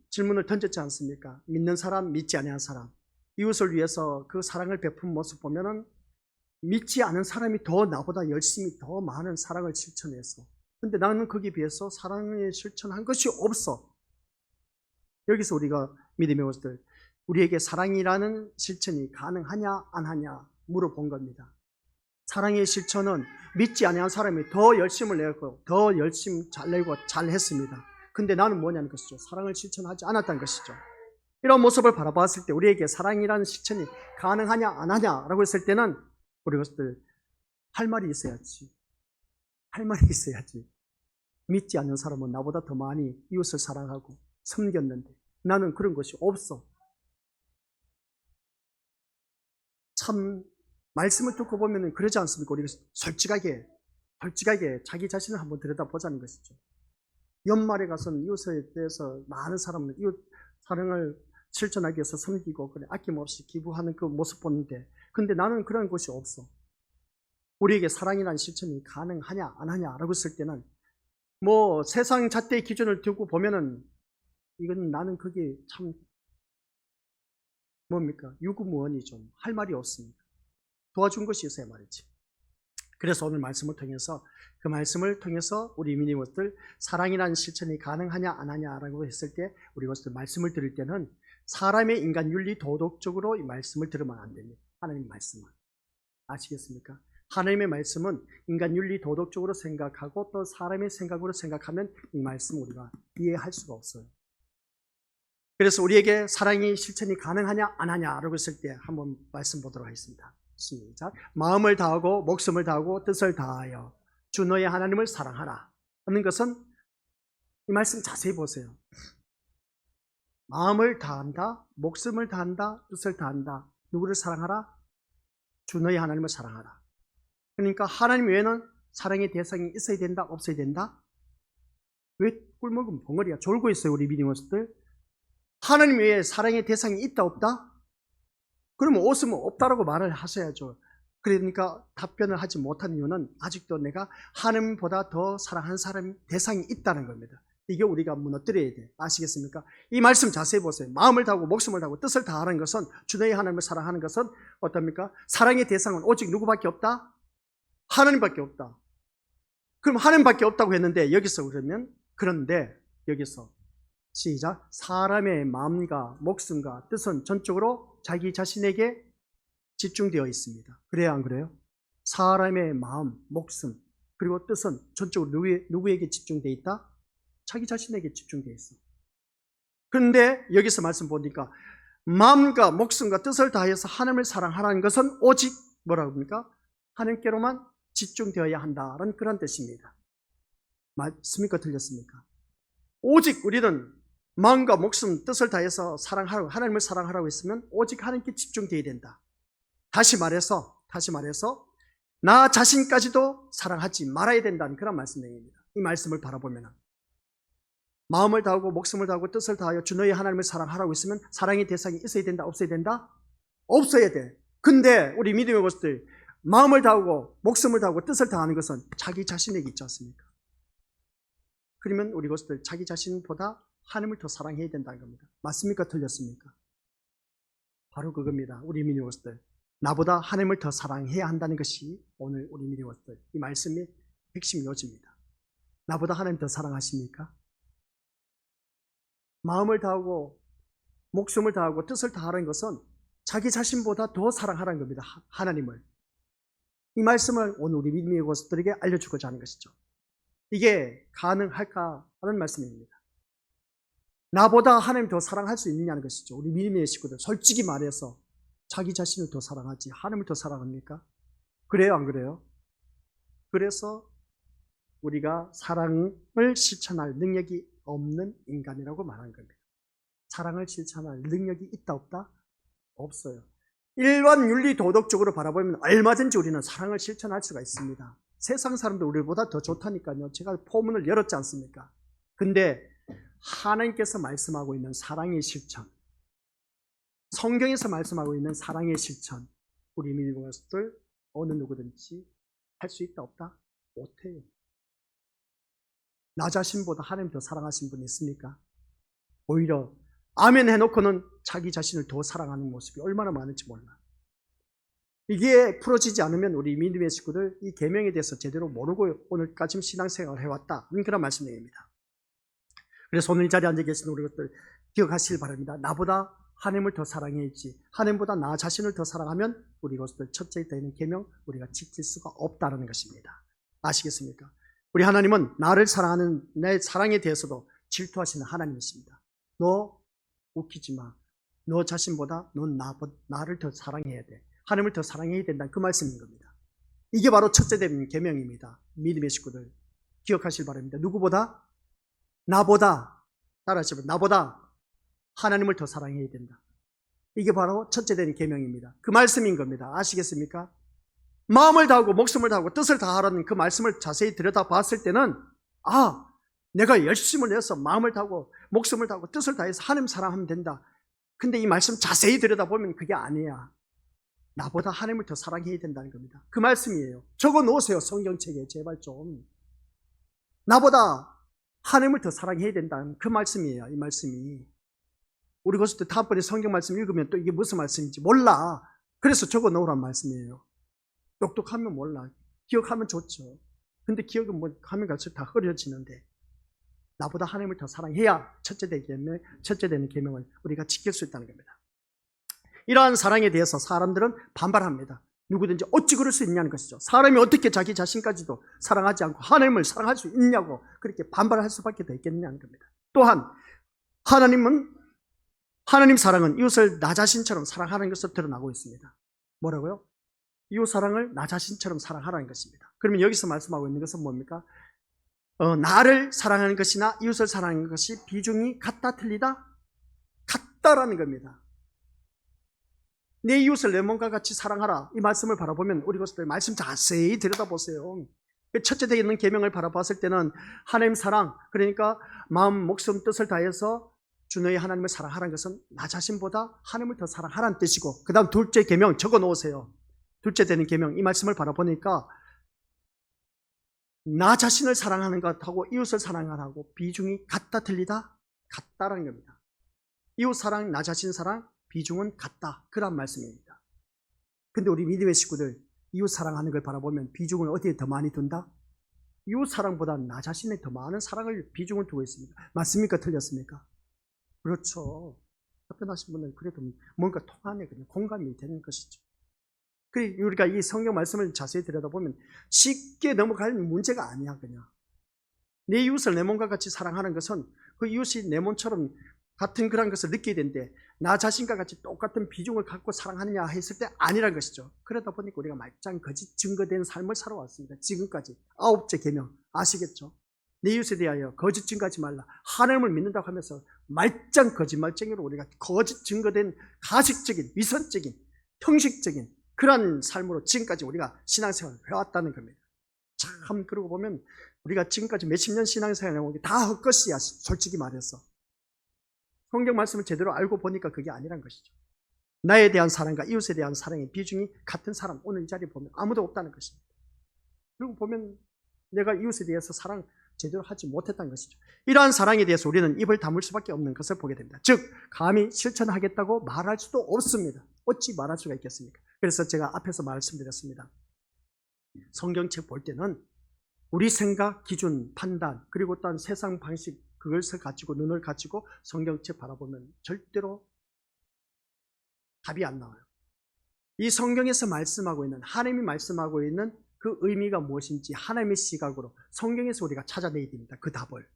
Speaker 1: 질문을 던졌지 않습니까? 믿는 사람, 믿지 아니한 사람, 이웃을 위해서 그 사랑을 베푼 모습 보면은 믿지 않은 사람이 더 나보다 열심히 더 많은 사랑을 실천했어. 근데 나는 거기에 비해서 사랑을 실천한 것이 없어. 여기서 우리가 믿음의 것들, 우리에게 사랑이라는 실천이 가능하냐 안 하냐 물어본 겁니다. 사랑의 실천은 믿지 아니한 사람이 더 열심을 내고 더 열심히 잘 내고 잘 했습니다. 근데 나는 뭐냐는 것이죠. 사랑을 실천하지 않았다는 것이죠. 이런 모습을 바라봤을 때 우리에게 사랑이라는 실천이 가능하냐 안 하냐라고 했을 때는 우리 것들 할 말이 있어야지. 할 말이 있어야지. 믿지 않는 사람은 나보다 더 많이 이웃을 사랑하고 섬겼는데 나는 그런 것이 없어. 참 말씀을 듣고 보면 그러지 않습니까? 우리가 솔직하게 자기 자신을 한번 들여다보자는 것이죠. 연말에 가서는 이웃에 대해서 많은 사람은 이웃 사랑을 실천하기 위해서 섬기고 그래 아낌없이 기부하는 그 모습 보는데, 근데 나는 그런 것이 없어. 우리에게 사랑이라는 실천이 가능하냐 안 하냐라고 했을 때는 뭐 세상 잣대의 기준을 두고 보면은 이건 나는 그게 참 뭡니까? 유구무원이죠. 할 말이 없습니다. 도와준 것이 있어야 말이지. 그래서 오늘 말씀을 통해서 그 말씀을 통해서 우리 믿음의 것들 사랑이라는 실천이 가능하냐 안 하냐라고 했을 때 우리 것들 말씀을 들을 때는 사람의 인간 윤리 도덕적으로 이 말씀을 들으면 안 됩니다. 하나님의 말씀은 아시겠습니까? 하나님의 말씀은 인간 윤리 도덕적으로 생각하고 또 사람의 생각으로 생각하면 이 말씀을 우리가 이해할 수가 없어요. 그래서 우리에게 사랑의 실천이 가능하냐 안 하냐라고 했을 때 한번 말씀 보도록 하겠습니다. 시작. 마음을 다하고 목숨을 다하고 뜻을 다하여 주 너의 하나님을 사랑하라 하는 것은 이 말씀 자세히 보세요. 마음을 다한다, 목숨을 다한다, 뜻을 다한다. 누구를 사랑하라? 주 너의 하나님을 사랑하라. 그러니까 하나님 외에는 사랑의 대상이 있어야 된다, 없어야 된다? 왜 꿀먹은 벙어리가 졸고 있어요, 우리 믿음의 것들? 하나님 외에 사랑의 대상이 있다, 없다? 그러면 없으면 없다라고 말을 하셔야죠. 그러니까 답변을 하지 못한 이유는 아직도 내가 하나님보다 더 사랑하는 사람 대상이 있다는 겁니다. 이게 우리가 무너뜨려야 돼. 아시겠습니까? 이 말씀 자세히 보세요. 마음을 다하고 목숨을 다하고 뜻을 다하는 것은 주 너의 하나님을 사랑하는 것은 어떻습니까? 사랑의 대상은 오직 누구밖에 없다? 하나님밖에 없다. 그럼 하나님밖에 없다고 했는데 여기서 그러면 그런데 여기서 시작. 사람의 마음과 목숨과 뜻은 전적으로 자기 자신에게 집중되어 있습니다. 그래야 안 그래요? 사람의 마음, 목숨 그리고 뜻은 전적으로 누구에게 집중되어 있다? 자기 자신에게 집중되어 있어. 그런데 여기서 말씀 보니까 마음과 목숨과 뜻을 다해서 하나님을 사랑하라는 것은 오직 뭐라고 합니까? 하나님께로만 집중되어야 한다는 그런 뜻입니다. 맞습니까? 틀렸습니까? 오직 우리는 마음과 목숨, 뜻을 다해서 사랑하라고, 하나님을 사랑하라고 했으면 오직 하나님께 집중되어야 된다. 다시 말해서 나 자신까지도 사랑하지 말아야 된다는 그런 말씀입니다. 이 말씀을 바라보면 마음을 다하고 목숨을 다하고 뜻을 다하여 주 너의 하나님을 사랑하라고 했으면 사랑의 대상이 있어야 된다, 없어야 된다? 없어야 돼. 근데 우리 믿음의 것들 마음을 다하고 목숨을 다하고 뜻을 다하는 것은 자기 자신에게 있지 않습니까? 그러면 우리 것들 자기 자신보다 하나님을 더 사랑해야 된다는 겁니다. 맞습니까? 틀렸습니까? 바로 그겁니다. 우리 믿음의 것들 나보다 하나님을 더 사랑해야 한다는 것이 오늘 우리 믿음의 것들 이 말씀의 핵심 요지입니다. 나보다 하나님 더 사랑하십니까? 마음을 다하고 목숨을 다하고 뜻을 다하는 것은 자기 자신보다 더 사랑하라는 겁니다. 하나님을. 이 말씀을 오늘 우리 믿음의 것들에게 알려주고자 하는 것이죠. 이게 가능할까 하는 말씀입니다. 나보다 하나님 더 사랑할 수 있느냐는 것이죠. 우리 믿음의 식구들 솔직히 말해서 자기 자신을 더 사랑하지 하나님을 더 사랑합니까? 그래요, 안 그래요? 그래서 우리가 사랑을 실천할 능력이 없는 인간이라고 말하는 겁니다. 사랑을 실천할 능력이 있다 없다? 없어요. 일반 윤리 도덕적으로 바라보면 얼마든지 우리는 사랑을 실천할 수가 있습니다. 세상 사람들 우리보다 더 좋다니까요. 제가 포문을 열었지 않습니까? 근데 하나님께서 말씀하고 있는 사랑의 실천, 성경에서 말씀하고 있는 사랑의 실천, 우리 믿는 것들 어느 누구든지 할 수 있다 없다? 못해요. 나 자신보다 하나님 더 사랑하신 분 있습니까? 오히려 아멘 해놓고는 자기 자신을 더 사랑하는 모습이 얼마나 많은지 몰라. 이게 풀어지지 않으면 우리 믿음의 식구들 이 계명에 대해서 제대로 모르고 오늘까지 신앙생활을 해왔다, 그런 말씀입니다. 그래서 오늘 이 자리에 앉아 계신 우리 것들 기억하시길 바랍니다. 나보다 하나님을 더 사랑해야지, 하나님보다 나 자신을 더 사랑하면 우리 것들 첫째 되는 계명 우리가 지킬 수가 없다는 것입니다. 아시겠습니까? 우리 하나님은 나를 사랑하는 내 사랑에 대해서도 질투하시는 하나님이십니다. 너 웃기지 마. 너 자신보다 넌 나를 더 사랑해야 돼. 하나님을 더 사랑해야 된다는 그 말씀인 겁니다. 이게 바로 첫째 되는 계명입니다. 믿음의 식구들 기억하시길 바랍니다. 누구보다? 나보다, 따라하시면 나보다 하나님을 더 사랑해야 된다. 이게 바로 첫째 되는 계명입니다. 그 말씀인 겁니다. 아시겠습니까? 마음을 다하고 목숨을 다하고 뜻을 다하라는 그 말씀을 자세히 들여다봤을 때는 내가 열심을 내서 마음을 다하고 목숨을 다하고 뜻을 다해서 하나님 사랑하면 된다. 근데 이 말씀 자세히 들여다보면 그게 아니야. 나보다 하나님을 더 사랑해야 된다는 겁니다. 그 말씀이에요. 적어 놓으세요. 성경책에 제발 좀. 나보다 하나님을 더 사랑해야 된다는 그 말씀이에요. 이 말씀이. 우리 그것도 다음번에 성경 말씀 읽으면 또 이게 무슨 말씀인지 몰라. 그래서 적어 놓으란 말씀이에요. 똑똑하면 몰라. 기억하면 좋죠. 근데 기억은 뭐 하면 갈수록 다 흐려지는데 나보다 하나님을 더 사랑해야 첫째 되는 계명을 우리가 지킬 수 있다는 겁니다. 이러한 사랑에 대해서 사람들은 반발합니다. 누구든지 어찌 그럴 수 있냐는 것이죠. 사람이 어떻게 자기 자신까지도 사랑하지 않고 하나님을 사랑할 수 있냐고 그렇게 반발할 수밖에 더 있겠느냐는 겁니다. 또한 하나님 사랑은 이웃을 나 자신처럼 사랑하는 것으로 드러나고 있습니다. 뭐라고요? 이웃 사랑을 나 자신처럼 사랑하라는 것입니다. 그러면 여기서 말씀하고 있는 것은 뭡니까? 나를 사랑하는 것이나 이웃을 사랑하는 것이 비중이 같다 틀리다? 같다라는 겁니다. 내 이웃을 내 몸과 같이 사랑하라. 이 말씀을 바라보면 우리 것들 말씀 자세히 들여다보세요. 첫째 되는 계명을 바라봤을 때는 하나님 사랑, 그러니까 마음, 목숨, 뜻을 다해서 주 너의 하나님을 사랑하라는 것은 나 자신보다 하나님을 더 사랑하라는 뜻이고, 그 다음 둘째 계명 적어 놓으세요. 둘째 되는 계명, 이 말씀을 바라보니까 나 자신을 사랑하는 것하고 이웃을 사랑하는 것하고 비중이 같다 틀리다? 같다라는 겁니다. 이웃 사랑, 나 자신 사랑 비중은 같다, 그런 말씀입니다. 근데 우리 믿음의 식구들 이웃 사랑하는 걸 바라보면 비중을 어디에 더 많이 둔다? 이웃 사랑보다 나 자신에 더 많은 사랑을 비중을 두고 있습니다. 맞습니까? 틀렸습니까? 그렇죠. 답변하신 분은 그래도 뭔가 통하네, 그냥 공감이 되는 것이죠. 우리가 이 성경 말씀을 자세히 들여다보면 쉽게 넘어갈 문제가 아니야. 그냥 내 이웃을 내 몸과 같이 사랑하는 것은 그 이웃이 내 몸처럼 같은 그런 것을 느끼게 되는데 나 자신과 같이 똑같은 비중을 갖고 사랑하느냐 했을 때 아니란 것이죠. 그러다 보니까 우리가 말짱 거짓 증거된 삶을 살아왔습니다. 지금까지 9째 계명 아시겠죠? 내 이웃에 대하여 거짓 증거하지 말라. 하나님을 믿는다고 하면서 말짱 거짓말쟁이로 우리가 거짓 증거된 가식적인, 위선적인, 형식적인 그런 삶으로 지금까지 우리가 신앙생활을 해왔다는 겁니다. 참 그러고 보면 우리가 지금까지 몇십 년 신앙생활을 해온 게 다 헛것이야. 솔직히 말해서. 성경 말씀을 제대로 알고 보니까 그게 아니란 것이죠. 나에 대한 사랑과 이웃에 대한 사랑의 비중이 같은 사람 오늘 이 자리에 보면 아무도 없다는 것입니다. 그리고 보면 내가 이웃에 대해서 사랑 제대로 하지 못했다는 것이죠. 이러한 사랑에 대해서 우리는 입을 다물 수밖에 없는 것을 보게 됩니다. 즉 감히 실천하겠다고 말할 수도 없습니다. 어찌 말할 수가 있겠습니까? 그래서 제가 앞에서 말씀드렸습니다. 성경책 볼 때는 우리 생각, 기준, 판단 그리고 또한 세상 방식 그것을 가지고 눈을 가지고 성경책 바라보면 절대로 답이 안 나와요. 이 성경에서 말씀하고 있는, 하나님이 말씀하고 있는 그 의미가 무엇인지 하나님의 시각으로 성경에서 우리가 찾아내야 됩니다. 그 답을.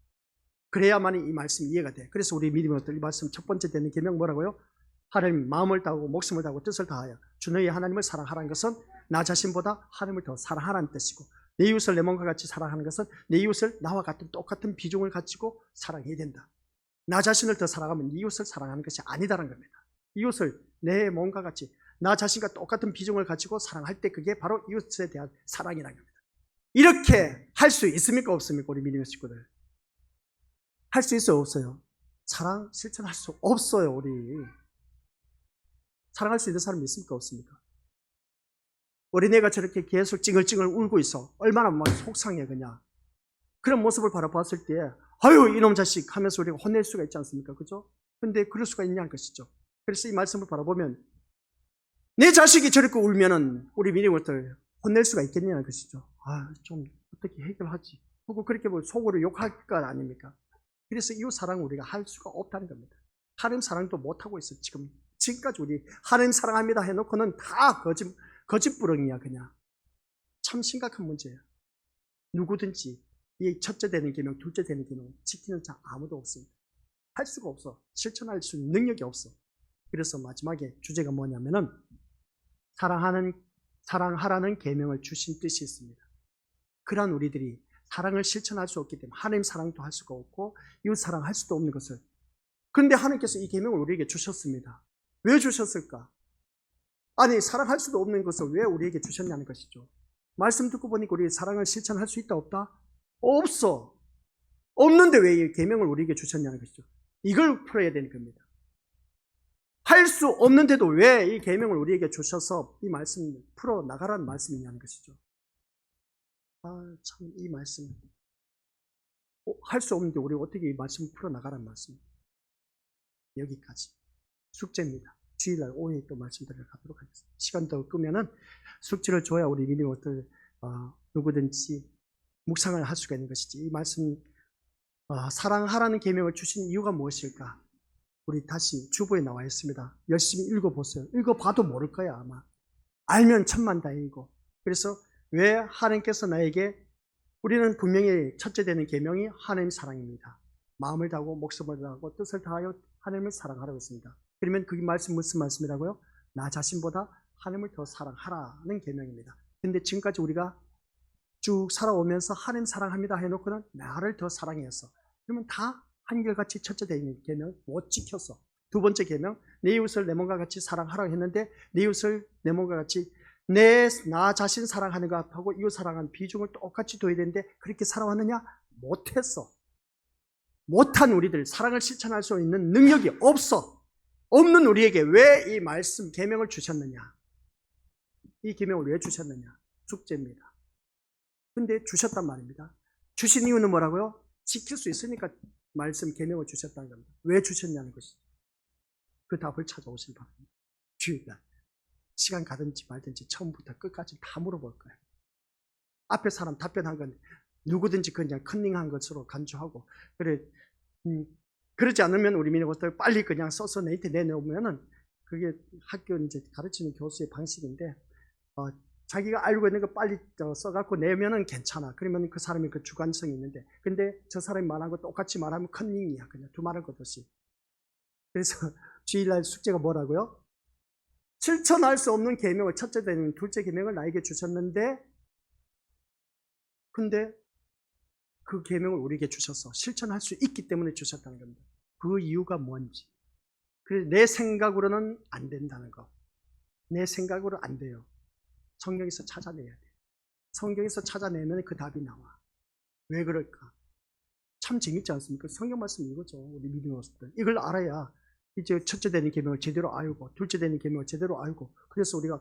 Speaker 1: 그래야만 이 말씀이 이해가 돼. 그래서 우리 믿음의 어떤 이 말씀 첫 번째 되는 계명 뭐라고요? 하나님 마음을 다하고 목숨을 다하고 뜻을 다하여 주 너희 하나님을 사랑하라는 것은 나 자신보다 하나님을 더 사랑하라는 뜻이고, 내 이웃을 내 몸과 같이 사랑하는 것은 내 이웃을 나와 같은 똑같은 비중을 가지고 사랑해야 된다. 나 자신을 더 사랑하면 이웃을 사랑하는 것이 아니다라는 겁니다. 이웃을 내 몸과 같이 나 자신과 똑같은 비중을 가지고 사랑할 때 그게 바로 이웃에 대한 사랑이라는 겁니다. 이렇게 할 수 있습니까? 없습니까? 우리 믿음의 식구들. 할 수 있어요? 없어요? 사랑 실천할 수 없어요. 우리 사랑할 수 있는 사람이 있습니까? 없습니까? 어린애가 저렇게 계속 찡얼찡얼 울고 있어. 얼마나 막 속상해 그냥. 그런 모습을 바라봤을 때 아유 이놈 자식 하면서 우리가 혼낼 수가 있지 않습니까? 그죠? 근데 그럴 수가 있냐는 것이죠. 그래서 이 말씀을 바라보면 내 자식이 저렇게 울면은 우리 믿음을 혼낼 수가 있겠냐는 것이죠. 아, 좀 어떻게 해결하지? 혹은 그렇게 뭐 속으로 욕할 것 아닙니까? 그래서 이웃 사랑을 우리가 할 수가 없다는 겁니다. 하나님 사랑도 못하고 있어요. 지금까지 우리 하나님 사랑합니다 해놓고는 다 거짓부렁이야 그냥. 참 심각한 문제예요. 누구든지 이 첫째 되는 계명, 둘째 되는 계명 지키는 자 아무도 없습니다. 할 수가 없어. 실천할 수 있는 능력이 없어. 그래서 마지막에 주제가 뭐냐면은 사랑하라는 계명을 주신 뜻이 있습니다. 그러한 우리들이 사랑을 실천할 수 없기 때문에 하나님 사랑도 할 수가 없고 이웃 사랑할 수도 없는 것을, 그런데 하나님께서 이 계명을 우리에게 주셨습니다. 왜 주셨을까? 아니 사랑할 수도 없는 것을 왜 우리에게 주셨냐는 것이죠. 말씀 듣고 보니까 우리 사랑을 실천할 수 있다 없다? 없어. 없는데 왜 이 계명을 우리에게 주셨냐는 것이죠. 이걸 풀어야 되는 겁니다. 할 수 없는데도 왜 이 계명을 우리에게 주셔서 이 말씀을 풀어나가라는 말씀이냐는 것이죠. 아, 참 이 말씀 할 수 없는데 우리 어떻게 이 말씀을 풀어나가라는 말씀입니다. 여기까지 숙제입니다. 주일날 오후에 또 말씀드리러 가도록 하겠습니다. 시간 더 끄면은 숙제를 줘야 우리 믿음을 누구든지 묵상을 할 수가 있는 것이지. 이 말씀 사랑하라는 계명을 주신 이유가 무엇일까? 우리 다시 주보에 나와 있습니다. 열심히 읽어보세요. 읽어봐도 모를 거야 아마. 알면 천만다행이고. 그래서 왜 하나님께서 나에게, 우리는 분명히 첫째 되는 계명이 하나님 사랑입니다. 마음을 다하고 목숨을 다하고 뜻을 다하여 하나님을 사랑하라고 했습니다. 그러면 그게 무슨 말씀이라고요? 나 자신보다 하나님을 더 사랑하라는 계명입니다. 근데 지금까지 우리가 쭉 살아오면서 하나님 사랑합니다 해놓고는 나를 더 사랑했어. 그러면 다 한결같이 첫째 되는 계명 못 지켰어. 두 번째 계명, 내 이웃을 내 몸과 같이 사랑하라고 했는데 내 이웃을 내 몸과 같이 나 자신 사랑하는 것하고 이웃 사랑하는 비중을 똑같이 둬야 되는데 그렇게 살아왔느냐? 못했어. 못한 우리들, 사랑을 실천할 수 있는 능력이 없어. 없는 우리에게 왜 이 말씀 계명을 주셨느냐? 이 계명을 왜 주셨느냐? 숙제입니다. 근데 주셨단 말입니다. 주신 이유는 뭐라고요? 지킬 수 있으니까 말씀 계명을 주셨다는 겁니다. 왜 주셨냐는 것이죠. 그 답을 찾아오시기 바랍니다. 주일날 시간 가든지 말든지 처음부터 끝까지 다 물어볼 거예요. 앞에 사람 답변한 건 누구든지 그냥 컨닝한 것으로 간주하고, 그러지 않으면 우리 민족들 빨리 그냥 써서 네이트 내놓으면은 그게 학교 이제 가르치는 교수의 방식인데, 자기가 알고 있는 거 빨리 써갖고 내면은 괜찮아. 그러면 그 사람이 그 주관성이 있는데, 근데 저 사람이 말한 거 똑같이 말하면 컨닝이야. 그냥 두말할 것 없이. 그래서 주일날 숙제가 뭐라고요? 실천할 수 없는 계명을, 첫째 되는 둘째 계명을 나에게 주셨는데, 근데 그 계명을 우리에게 주셔서 실천할 수 있기 때문에 주셨다는 겁니다. 그 이유가 뭔지. 그래서 내 생각으로는 안 된다는 거. 내 생각으로 안 돼요. 성경에서 찾아내야 돼. 성경에서 찾아내면 그 답이 나와. 왜 그럴까? 참 재밌지 않습니까? 성경 말씀 이거죠. 우리 믿음의 모습들. 이걸 알아야 이제 첫째 되는 계명을 제대로 알고, 둘째 되는 계명을 제대로 알고, 그래서 우리가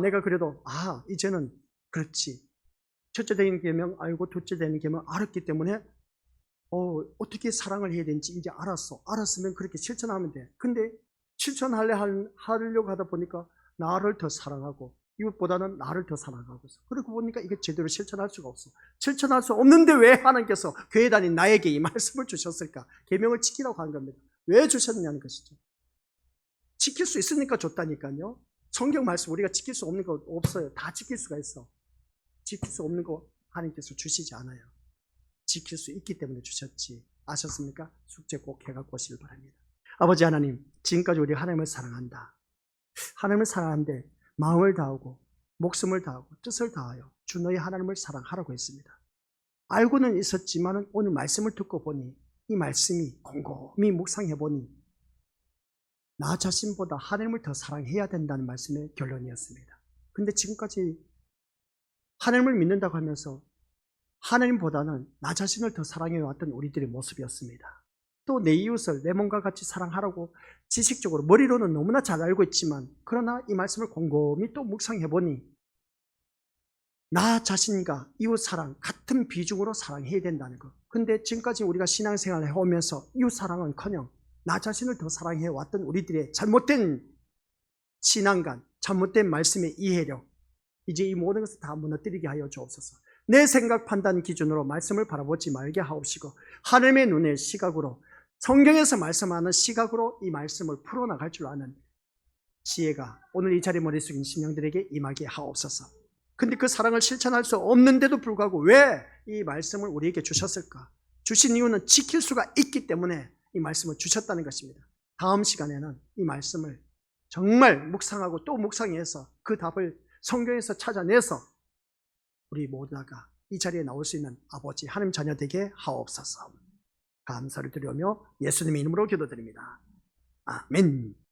Speaker 1: 내가 그래도 이제는 그렇지. 첫째 되는 계명 알고 둘째 되는 계명 알았기 때문에 어떻게 사랑을 해야 되는지 이제 알았어. 알았으면 그렇게 실천하면 돼. 근데 하려고 하다 보니까 나를 더 사랑하고 이웃보다는 나를 더 사랑하고 있어. 그러고 보니까 이게 제대로 실천할 수가 없어. 실천할 수 없는데 왜 하나님께서 교회 다닌 나에게 이 말씀을 주셨을까? 계명을 지키라고 한 겁니다. 왜 주셨느냐는 것이죠. 지킬 수 있으니까 줬다니까요. 성경 말씀 우리가 지킬 수 없는 거 없어요. 다 지킬 수가 있어. 지킬 수 없는 거 하나님께서 주시지 않아요. 지킬 수 있기 때문에 주셨지. 아셨습니까? 숙제 꼭 해갖고 오시길 바랍니다. 아버지 하나님, 지금까지 우리가 하나님을 사랑한다. 하나님을 사랑하는데 마음을 다하고 목숨을 다하고 뜻을 다하여 주 너희 하나님을 사랑하라고 했습니다. 알고는 있었지만 오늘 말씀을 듣고 보니 이 말씀이 곰곰이 묵상해 보니 나 자신보다 하나님을 더 사랑해야 된다는 말씀의 결론이었습니다. 근데 지금까지 하나님을 믿는다고 하면서 하나님보다는 나 자신을 더 사랑해왔던 우리들의 모습이었습니다. 또 내 이웃을 내 몸과 같이 사랑하라고 지식적으로 머리로는 너무나 잘 알고 있지만 그러나 이 말씀을 곰곰이 또 묵상해 보니 나 자신과 이웃 사랑 같은 비중으로 사랑해야 된다는 것. 근데 지금까지 우리가 신앙생활을 해오면서 이웃 사랑은커녕 나 자신을 더 사랑해 왔던 우리들의 잘못된 신앙관, 잘못된 말씀의 이해력, 이제 이 모든 것을 다 무너뜨리게 하여 주옵소서. 내 생각 판단 기준으로 말씀을 바라보지 말게 하옵시고 하나님의 눈의 시각으로 성경에서 말씀하는 시각으로 이 말씀을 풀어나갈 줄 아는 지혜가 오늘 이 자리에 머리 숙인 심령들에게 임하게 하옵소서. 근데 그 사랑을 실천할 수 없는데도 불구하고 왜 이 말씀을 우리에게 주셨을까? 주신 이유는 지킬 수가 있기 때문에 이 말씀을 주셨다는 것입니다. 다음 시간에는 이 말씀을 정말 묵상하고 또 묵상해서 그 답을 성경에서 찾아내서 우리 모두가 이 자리에 나올 수 있는 아버지 하나님 자녀 되게 하옵소서. 감사를 드리며 예수님의 이름으로 기도드립니다. 아멘.